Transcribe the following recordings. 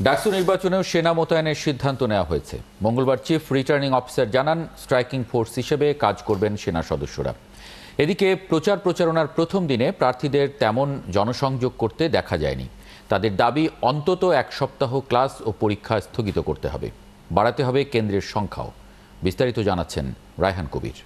ডাকসু নির্বাচনেও সেনা মোতায়েনের সিদ্ধান্ত নেওয়া হয়েছে। মঙ্গলবার চিফ রিটার্নিং অফিসার জানান, স্ট্রাইকিং ফোর্স হিসেবে কাজ করবেন সেনা সদস্যরা। এদিকে প্রচারণার প্রথম দিনে প্রার্থীদের তেমন জনসংযোগ করতে দেখা যায়নি। তাদের দাবি অন্তত 1 সপ্তাহ ক্লাস ও পরীক্ষা স্থগিত করতে হবে, বাড়াতে হবে কেন্দ্রের সংখ্যাও। বিস্তারিত জানাচ্ছেন রায়হান কবির।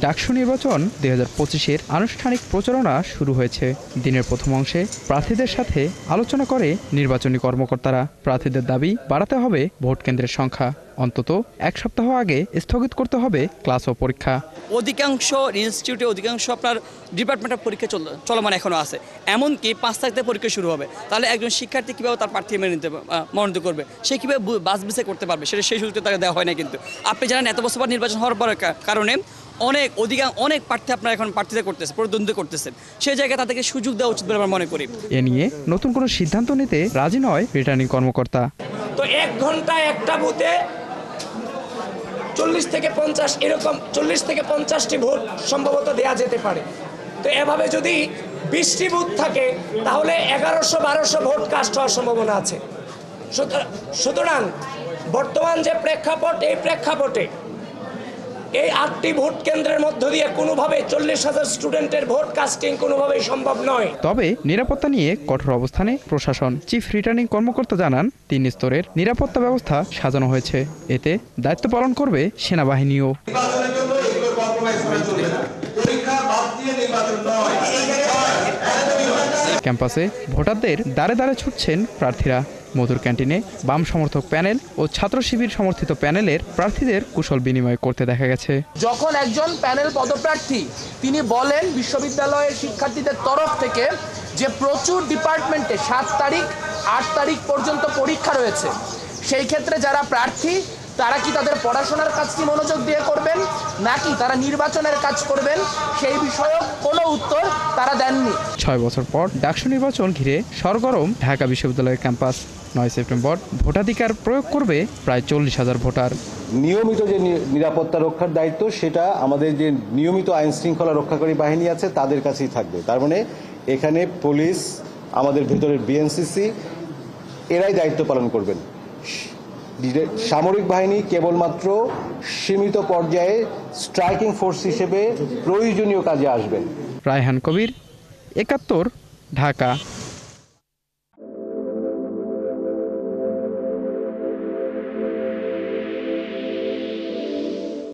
ডাকসু নির্বাচন 2025-এর আনুষ্ঠানিক প্রচারণা শুরু হয়েছে। দিনের প্রথম অংশে প্রার্থীদের সাথে আলোচনা করে নির্বাচনী কর্মকর্তারা। প্রার্থীদের দাবি বাড়াতে হবে ভোট কেন্দ্রের সংখ্যা, অন্তত 1 সপ্তাহ আগে স্থগিত করতে হবে ক্লাস ও পরীক্ষা। অধিকাংশ ইনস্টিটিউটে অধিকাংশ আপনার ডিপার্টমেন্টের পরীক্ষা চলমান এখনও আছে। এমনকি 5 তারিখ থেকে পরীক্ষা শুরু হবে। তাহলে একজন শিক্ষার্থী কীভাবে তার প্রার্থী মনোনীত করবে, সে কীভাবে বাছ বিচার করতে পারবে, সেটা সেই সুযোগটা তাকে দেওয়া হয় না। কিন্তু আপনি জানেন, এত বছর পর নির্বাচন হওয়ার কারণে অনেক প্রার্থী আপনারা এখন প্রার্থীতা করতেছে, প্রতিদ্বন্দ্বী করতেছেন। সেই জায়গায় তাদেরকে সুযোগ দেওয়া উচিত বলে আমরা মনে করি। এ নিয়ে নতুন কোনো সিদ্ধান্ত নিতে রাজি নয় রিটার্নিং কর্মকর্তা। তো 1 ঘন্টায় একটা বুথে 40 থেকে 50 এরকম 40 থেকে 50টি ভোট সম্ভবত দেয়া যেতে পারে। তো এভাবে যদি 20টি বুথ থাকে তাহলে 1100-1200 ভোট কাস্ট হওয়ার সম্ভাবনা আছে। সুতরাং বর্তমান যে প্রেক্ষাপট, এই প্রেক্ষাপটে এই 8টি ভোট কেন্দ্রের মধ্য দিয়ে কোনোভাবে 40,000 স্টুডেন্টের ভোট কাস্টিং কোনোভাবেই সম্ভব নয়। তবে নিরাপত্তা নিয়ে কঠোর অবস্থানে প্রশাসন। চিফ রিটার্নিং কর্মকর্তা জানান, 3 স্তরের নিরাপত্তা ব্যবস্থা সাজানো হয়েছে। এতে দায়িত্ব পালন করবে সেনাবাহিনীও। ক্যাম্পাসে ভোটারদের দাঁড়ে দাঁড়ে ছুটছেন প্রার্থীরা। মধুর ক্যান্টিনে বাম সমর্থক প্যানেল ও ছাত্র শিবির সমর্থিত প্যানেলের প্রার্থীদের কুশল বিনিময় করতে দেখা গেছে। যখন একজন প্যানেল পদপ্রার্থী তিনি বলেন বিশ্ববিদ্যালয়ের শিক্ষার্থীদের তরফ থেকে যে প্রচুর ডিপার্টমেন্টে 7 তারিখ 8 তারিখ পর্যন্ত পরীক্ষা রয়েছে, সেই ক্ষেত্রে যারা প্রার্থী তারা কি তাদের পড়াশোনার কাজটি মনোযোগ দিয়ে করবেন নাকি তারা নির্বাচনের কাজ করবেন, সেই বিষয়ে কোনো উত্তর তারা দেননি। 6 বছর পর ডাকসু নির্বাচন ঘিরে সরগরম ঢাকা বিশ্ববিদ্যালয়ের ক্যাম্পাস। 9 সেপ্টেম্বর ভোটাধিকার প্রয়োগ করবে প্রায় 40,000 ভোটার। নিয়মিত যে নিরাপত্তা রক্ষার দায়িত্ব, সেটা আমাদের যে নিয়মিত আইন শৃঙ্খলা রক্ষাকারী বাহিনী আছে তাদের কাছেই থাকবে। তার মানে এখানে পুলিশ, আমাদের ভেতরের বিএনসিসি, এরাই দায়িত্ব পালন করবেন। সামরিক বাহিনী কেবলমাত্র সীমিত পর্যায়ে স্ট্রাইকিং ফোর্স হিসেবে প্রয়োজনীয় কাজে আসবেন। রায়হান কবির, 71, ঢাকা।